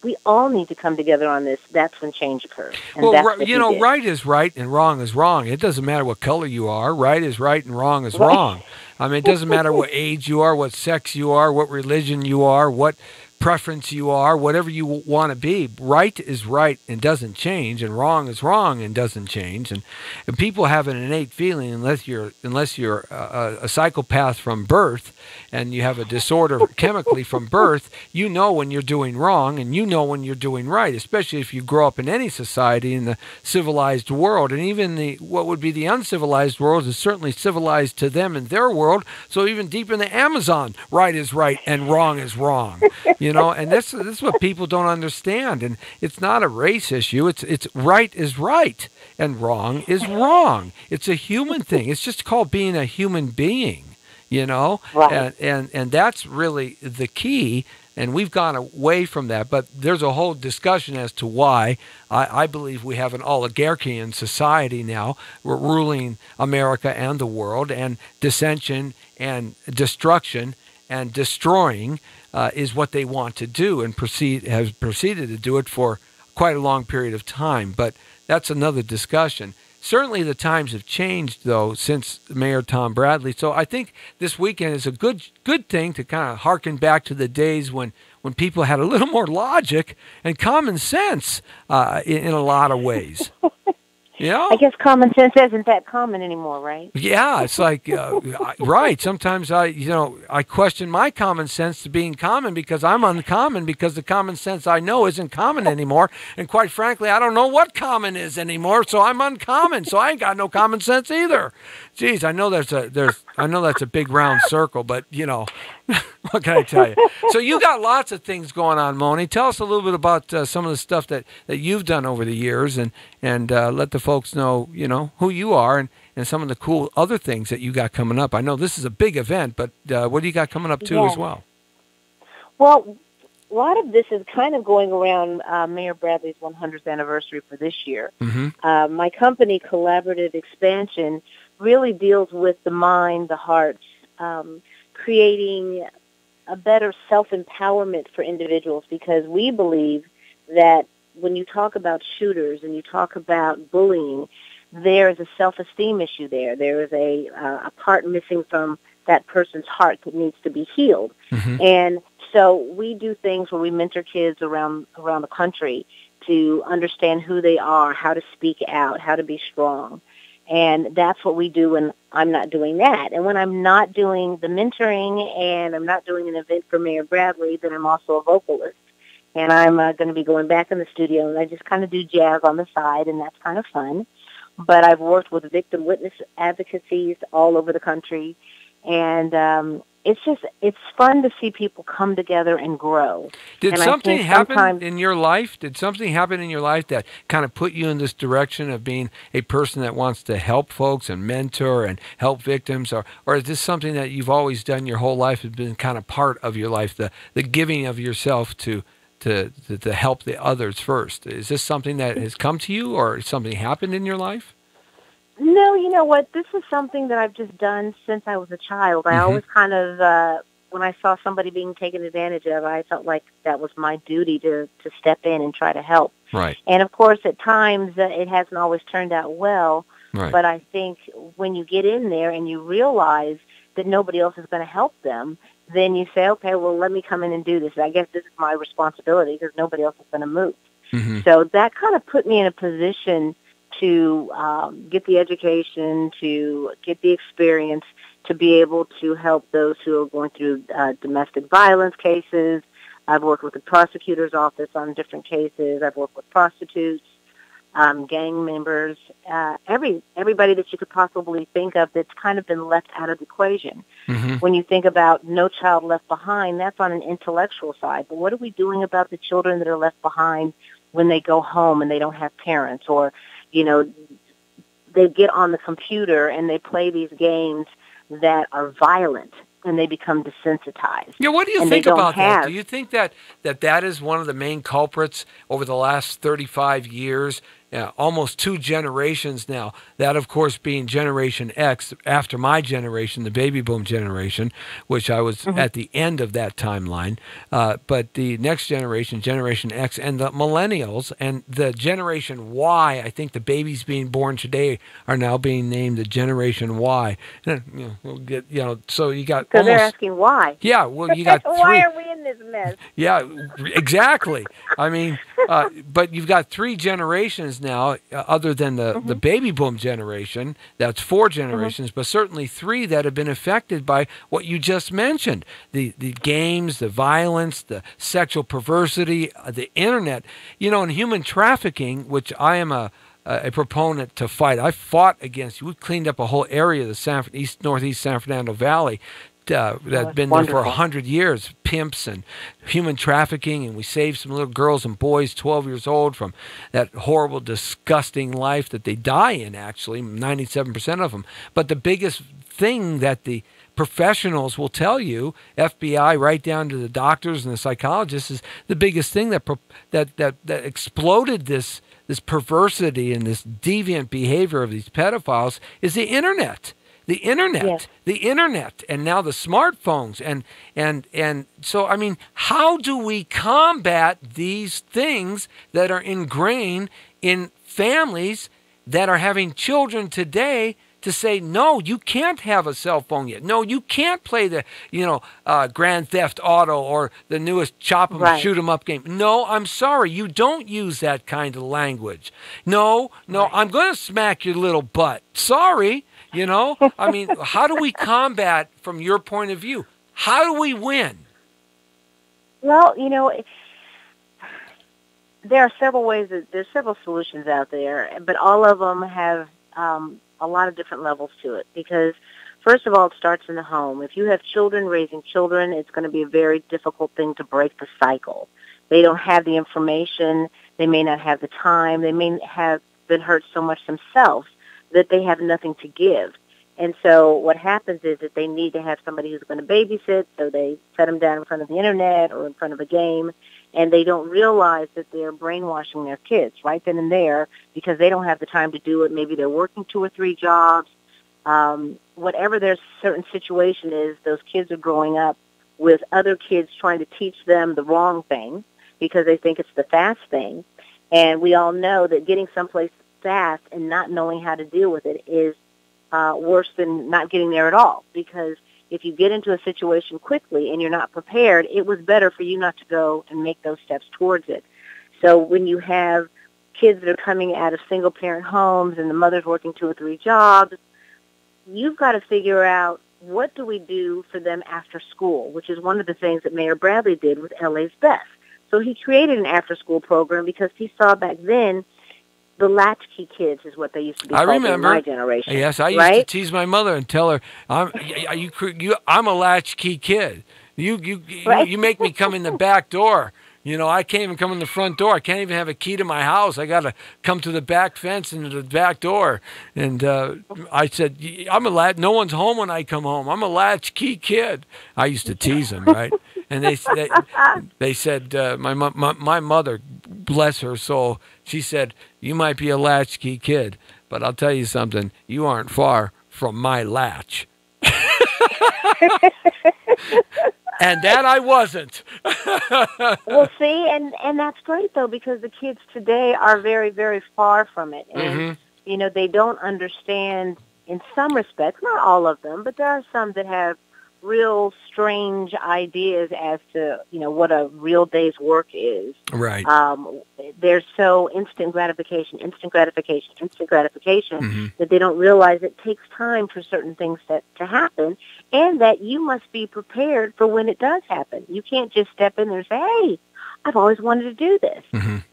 we all need to come together on this. That's when change occurs. And right is right and wrong is wrong. It doesn't matter what color you are. Right is right and wrong is wrong. I mean, it doesn't matter what age you are, what sex you are, what religion you are, what preference you are, whatever you want to be. Right is right and doesn't change, and wrong is wrong and doesn't change. And people have an innate feeling, unless you're a psychopath from birth and you have a disorder chemically from birth, you know when you're doing wrong and you know when you're doing right, especially if you grow up in any society in the civilized world. And even what would be the uncivilized world is certainly civilized to them in their world. So even deep in the Amazon, right is right and wrong is wrong. And this is what people don't understand. And it's not a race issue. It's right is right and wrong is wrong. It's a human thing. It's just called being a human being, Right. And that's really the key. And we've gone away from that. But there's a whole discussion as to why. I believe we have an oligarchy in society now. We're ruling America and the world, and dissension and destruction and destroying is what they want to do, and has proceeded to do it for quite a long period of time. But that's another discussion. Certainly the times have changed, though, since Mayor Tom Bradley. So I think this weekend is a good thing to kind of harken back to the days when people had a little more logic and common sense in a lot of ways. You know? I guess common sense isn't that common anymore, right? Yeah, it's like, right. Sometimes I question my common sense to being common because I'm uncommon, because the common sense I know isn't common anymore. And quite frankly, I don't know what common is anymore, so I'm uncommon. So I ain't got no common sense either. Geez, I know that's a big round circle, but what can I tell you? So you got lots of things going on, Moni. Tell us a little bit about some of the stuff that you've done over the years, and let the folks know, who you are and some of the cool other things that you got coming up. I know this is a big event, but what do you got coming up too as well? Well, a lot of this is kind of going around Mayor Bradley's 100th anniversary for this year. Mm-hmm. My company, Collaborative Expansion, really deals with the mind, the heart, creating a better self-empowerment for individuals, because we believe that when you talk about shooters and you talk about bullying, there is a self-esteem issue there. There is a part missing from that person's heart that needs to be healed. Mm-hmm. And so we do things where we mentor kids around the country to understand who they are, how to speak out, how to be strong. And that's what we do when I'm not doing that. And when I'm not doing the mentoring and I'm not doing an event for Mayor Bradley, then I'm also a vocalist. And I'm going to be going back in the studio, and I just kind of do jazz on the side, and that's kind of fun. But I've worked with victim witness advocacies all over the country, and it's fun to see people come together and grow. Did something happen in your life? Did something happen in your life that kind of put you in this direction of being a person that wants to help folks and mentor and help victims? Or is this something that you've always done your whole life, has been kind of part of your life, the giving of yourself to help the others first? Is this something that has come to you, or something happened in your life? No, you know what? This is something that I've just done since I was a child. Mm-hmm. I always kind of, when I saw somebody being taken advantage of, I felt like that was my duty to step in and try to help. Right. And, of course, at times it hasn't always turned out well. Right. But I think when you get in there and you realize that nobody else is going to help them, then you say, okay, well, let me come in and do this. I guess this is my responsibility because nobody else is going to move. Mm-hmm. So that kind of put me in a position to get the education, to get the experience, to be able to help those who are going through domestic violence cases. I've worked with the prosecutor's office on different cases. I've worked with prostitutes, gang members, everybody that you could possibly think of that's kind of been left out of the equation. Mm-hmm. When you think about No Child Left Behind, that's on an intellectual side. But what are we doing about the children that are left behind when they go home and they don't have parents, or they get on the computer and they play these games that are violent and they become desensitized? Yeah, what do you think about that? Do you think that is one of the main culprits over the last 35 years, almost 2 generations now, that of course being Generation X, after my generation, the baby boom generation, which I was at the end of that timeline, but the next generation, Generation X, and the millennials, and the Generation Y, I think the babies being born today are now being named the Generation Y. So you got so they're asking why. Yeah, well, you got 3. Why are we in this mess? Yeah, exactly. I mean, but you've got 3 generations now, other than the baby boom generation. That's 4 generations, but certainly 3 that have been affected by what you just mentioned: the games, the violence, the sexual perversity, the internet. And human trafficking, which I am a proponent to fight. I fought against. We cleaned up a whole area of the northeast San Fernando Valley. That's been wonderful. there for 100 years, pimps and human trafficking, and we saved some little girls and boys 12 years old from that horrible, disgusting life that they die in, actually, 97% of them. But the biggest thing that the professionals will tell you, FBI right down to the doctors and the psychologists, is the biggest thing that exploded this perversity and this deviant behavior of these pedophiles is the internet. the internet, Yes. and now the smartphones, and so I mean, how do we combat these things that are ingrained in families that are having children today? To say, no, you can't have a cell phone yet. No, you can't play the, Grand Theft Auto or the newest chop 'em, Right. shoot 'em up game. No, I'm sorry, you don't use that kind of language. No, Right. I'm going to smack your little butt. Sorry, I mean, how do we combat from your point of view? How do we win? Well, there are several ways there's several solutions out there, but all of them have a lot of different levels to it, because first of all, it starts in the home. If you have children raising children, it's going to be a very difficult thing to break the cycle. They don't have the information. They may not have the time. They may have been hurt so much themselves that they have nothing to give. And so what happens is that they need to have somebody who's going to babysit, so they set them down in front of the internet or in front of a game, and they don't realize that they're brainwashing their kids right then and there because they don't have the time to do it. Maybe they're working 2 or 3 jobs. Whatever their certain situation is, those kids are growing up with other kids trying to teach them the wrong thing because they think it's the fast thing. And we all know that getting someplace fast and not knowing how to deal with it is worse than not getting there at all, because if you get into a situation quickly and you're not prepared, it was better for you not to go and make those steps towards it. So when you have kids that are coming out of single-parent homes and the mother's working 2 or 3 jobs, you've got to figure out, what do we do for them after school, which is one of the things that Mayor Bradley did with LA's Best. So he created an after-school program because he saw back then the latchkey kids is what they used to be called in my generation. Yes, I used to tease my mother and tell her, I'm a latchkey kid. You make me come in the back door. I can't even come in the front door. I can't even have a key to my house. I got to come to the back fence and to the back door. And I said, no one's home when I come home. I'm a latchkey kid. I used to tease them, right? And they said, my mother, bless her soul, she said, you might be a latchkey kid, but I'll tell you something, you aren't far from my latch. And that I wasn't. Well, see, and that's great, though, because the kids today are very, very far from it. And, they don't understand, in some respects, not all of them, but there are some that have real strange ideas as to, what a real day's work is. Right. They're so instant gratification, that they don't realize it takes time for certain things to happen, and that you must be prepared for when it does happen. You can't just step in there and say, hey, I've always wanted to do this.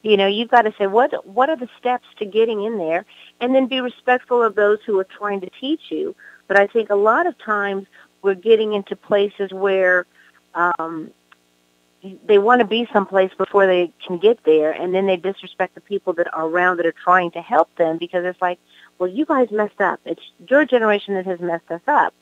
You've got to say, what are the steps to getting in there, and then be respectful of those who are trying to teach you. But I think a lot of times we're getting into places where they want to be someplace before they can get there, and then they disrespect the people that are around that are trying to help them, because it's like, well, you guys messed up. It's your generation that has messed us up.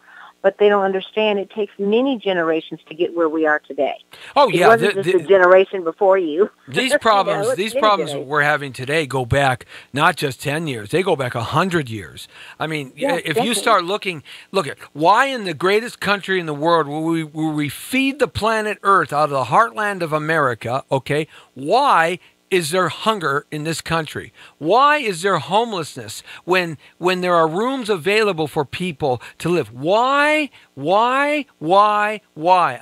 But they don't understand it takes many generations to get where we are today. Oh, yeah. It wasn't just a generation before you. These problems we're having today go back not just 10 years. They go back 100 years. I mean, if you start look at why in the greatest country in the world will we feed the planet Earth out of the heartland of America, okay, why is there hunger in this country? Why is there homelessness when there are rooms available for people to live? Why?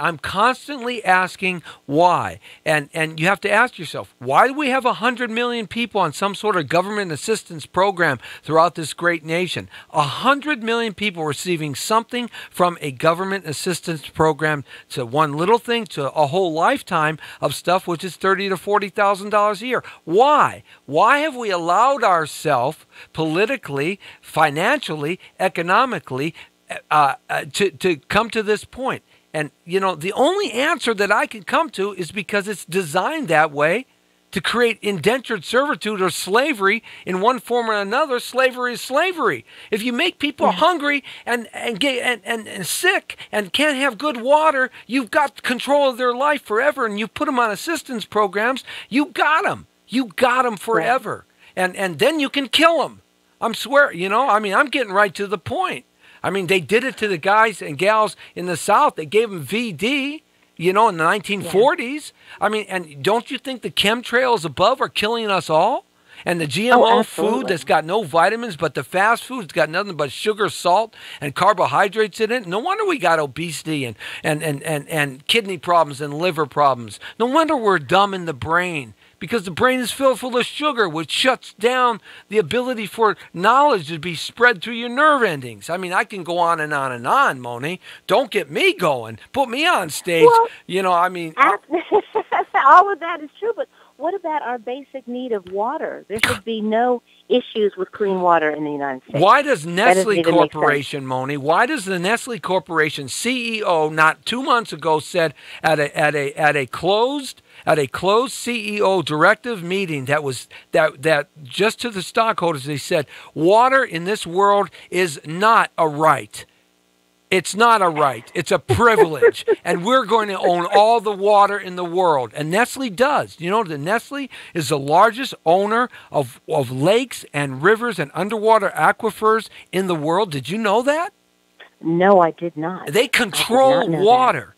I'm constantly asking why. And you have to ask yourself, why do we have 100 million people on some sort of government assistance program throughout this great nation? 100 million people receiving something from a government assistance program, to one little thing to a whole lifetime of stuff, which is $30,000 to $40,000 a year. Why? Why have we allowed ourselves politically, financially, economically to come to this point? And, the only answer that I can come to is because it's designed that way to create indentured servitude or slavery in one form or another. Slavery is slavery. If you make people hungry and sick and can't have good water, you've got control of their life forever, and you put them on assistance programs, you got them. You got them forever. And then you can kill them. I'm getting right to the point. I mean, they did it to the guys and gals in the South. They gave them VD, in the 1940s. Yeah. I mean, and don't you think the chemtrails above are killing us all? And the GMO food that's got no vitamins, but the fast food has got nothing but sugar, salt, and carbohydrates in it. No wonder we got obesity and kidney problems and liver problems. No wonder we're dumb in the brain, because the brain is filled full of sugar, which shuts down the ability for knowledge to be spread through your nerve endings. I mean, I can go on and on and on, Moni. Don't get me going. Put me on stage. Well, I mean... all of that is true, but what about our basic need of water? There should be no issues with clean water in the United States. Why does Nestle Corporation, Moni, why does the Nestle Corporation CEO not 2 months ago said at a closed CEO directive meeting that just to the stockholders, they said water in this world is not a right. It's not a right. It's a privilege. And we're going to own all the water in the world. And Nestle does. You know, the Nestle is the largest owner of lakes and rivers and underwater aquifers in the world. Did you know that? No, I did not. They control water.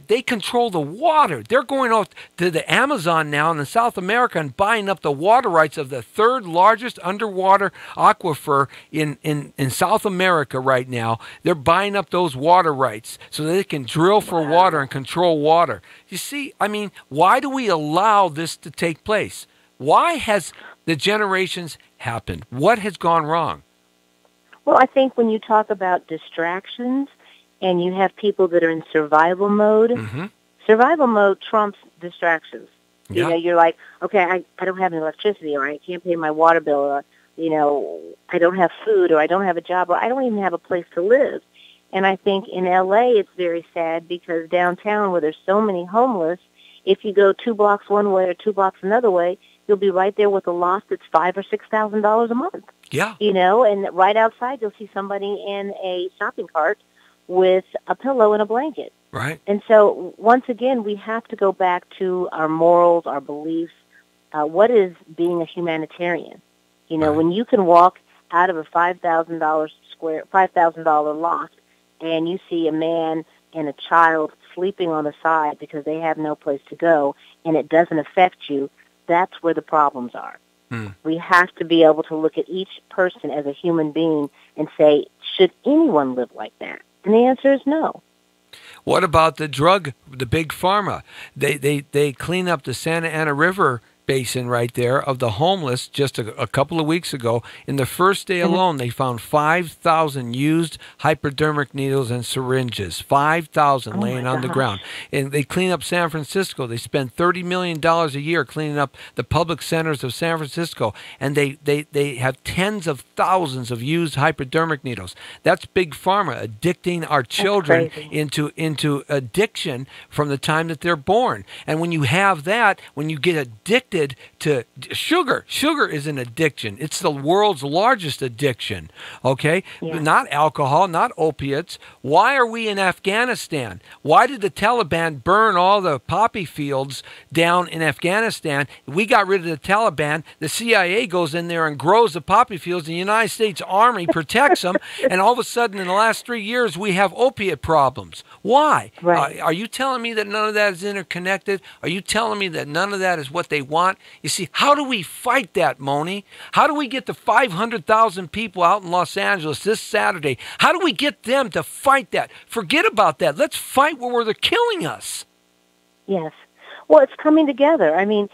They control the water. They're going off to the Amazon now in South America and buying up the water rights of the third largest underwater aquifer in South America right now. They're buying up those water rights so that they can drill for water and control water. You see, I mean, why do we allow this to take place? Why has the generations happened? What has gone wrong? Well, I think when you talk about distractions, and you have people that are in survival mode. Mm-hmm. Survival mode trumps distractions. Yeah. You know, you're like, okay, I don't have any electricity, or I can't pay my water bill, or, I don't have food, or I don't have a job, or I don't even have a place to live. And I think in L.A. it's very sad because downtown where there's so many homeless, if you go 2 blocks one way or 2 blocks another way, you'll be right there with a loft that's $5,000 or $6,000 a month. Yeah. And right outside you'll see somebody in a shopping cart with a pillow and a blanket. Right. And so, once again, we have to go back to our morals, our beliefs. What is being a humanitarian? When you can walk out of a $5,000 loft and you see a man and a child sleeping on the side because they have no place to go and it doesn't affect you, that's where the problems are. We have to be able to look at each person as a human being and say, should anyone live like that? And the answer is no. What about the big pharma? They clean up the Santa Ana River basin right there of the homeless just a couple of weeks ago. In the first day alone, they found 5,000 used hypodermic needles and syringes. 5,000 laying on the ground. And they clean up San Francisco. They spend $30 million a year cleaning up the public centers of San Francisco. And they have tens of thousands of used hypodermic needles. That's big pharma addicting our children into addiction from the time that they're born. And when you have that, when you get addicted to sugar is an addiction. It's the world's largest addiction, okay? Yeah. Not alcohol, not opiates. Why are we in Afghanistan? Why did the Taliban burn all the poppy fields down in Afghanistan? We got rid of the Taliban. The CIA goes in there and grows the poppy fields. The United States Army protects them. And all of a sudden, in the last 3 years, we have opiate problems. Why? Right. Are you telling me that none of that is interconnected? Are you telling me that none of that is what they want? You see, how do we fight that, Moni? How do we get the 500,000 people out in Los Angeles this Saturday? How do we get them to fight that? Forget about that. Let's fight where they're killing us. Yes. Well, it's coming together. I mean,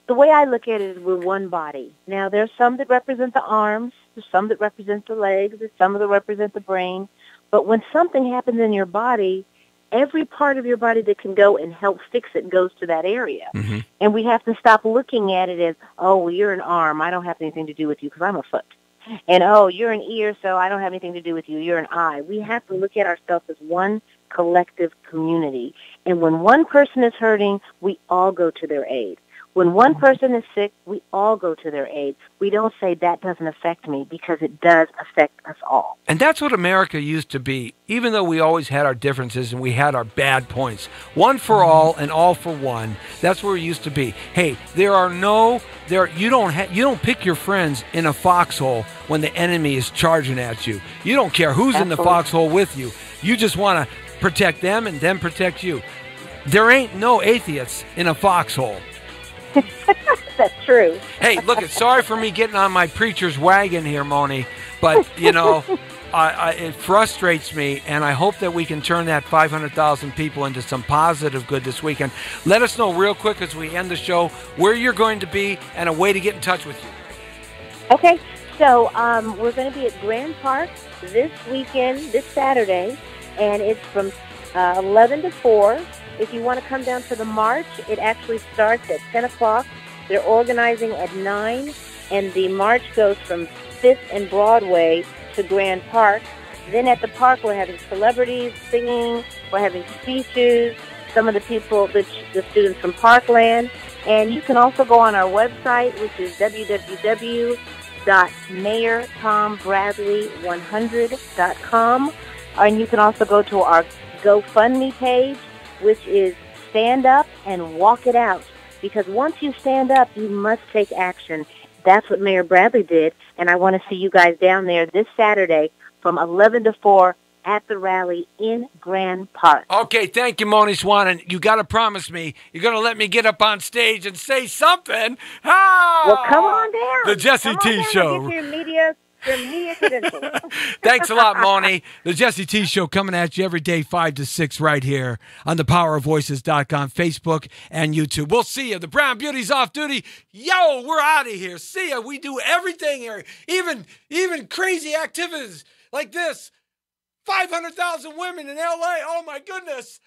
the way I look at it is we're one body. Now, there's some that represent the arms. There's some that represent the legs. There's some that represent the brain. But when something happens in your body, every part of your body that can go and help fix it goes to that area. Mm-hmm. And we have to stop looking at it as, oh, well, you're an arm. I don't have anything to do with you because I'm a foot. And, oh, you're an ear, so I don't have anything to do with you. You're an eye. We have to look at ourselves as one collective community. And when one person is hurting, we all go to their aid. When one person is sick, we all go to their aid. We don't say that doesn't affect me, because it does affect us all. And that's what America used to be, even though we always had our differences and we had our bad points. One for all and all for one. That's where we used to be. Hey, you don't pick your friends in a foxhole when the enemy is charging at you. You don't care who's in the foxhole with you. You just want to protect them and them protect you. There ain't no atheists in a foxhole. That's true. Hey, look, sorry for me getting on my preacher's wagon here, Moni, but, you know, it frustrates me, and I hope that we can turn that 500,000 people into some positive good this weekend. Let us know real quick as we end the show where you're going to be and a way to get in touch with you. Okay, so we're going to be at Grand Park this weekend, this Saturday, and it's from 11 to 4. If you want to come down to the march, it actually starts at 10 o'clock. They're organizing at 9, and the march goes from 5th and Broadway to Grand Park. Then at the park, we're having celebrities singing. We're having speeches, some of the people, the students from Parkland. And you can also go on our website, which is www.mayortombradley100.com. And you can also go to our GoFundMe page, which is Stand Up and Walk It Out. Because once you stand up, you must take action. That's what Mayor Bradley did, and I want to see you guys down there this Saturday from 11 to 4 at the rally in Grand Park. Okay, thank you, Moni Swan, and you got to promise me you're going to let me get up on stage and say something. Ah! Well, come on down. The Jesse T. Show. Get your media credentials. Thanks a lot, Moni. The Jesse T. Show coming at you every day, 5 to 6, right here on thepowerofvoices.com, Facebook, and YouTube. We'll see you. The Brown Beauty's off duty. Yo, we're out of here. See ya. We do everything here, even crazy activities like this. 500,000 women in L.A. Oh, my goodness.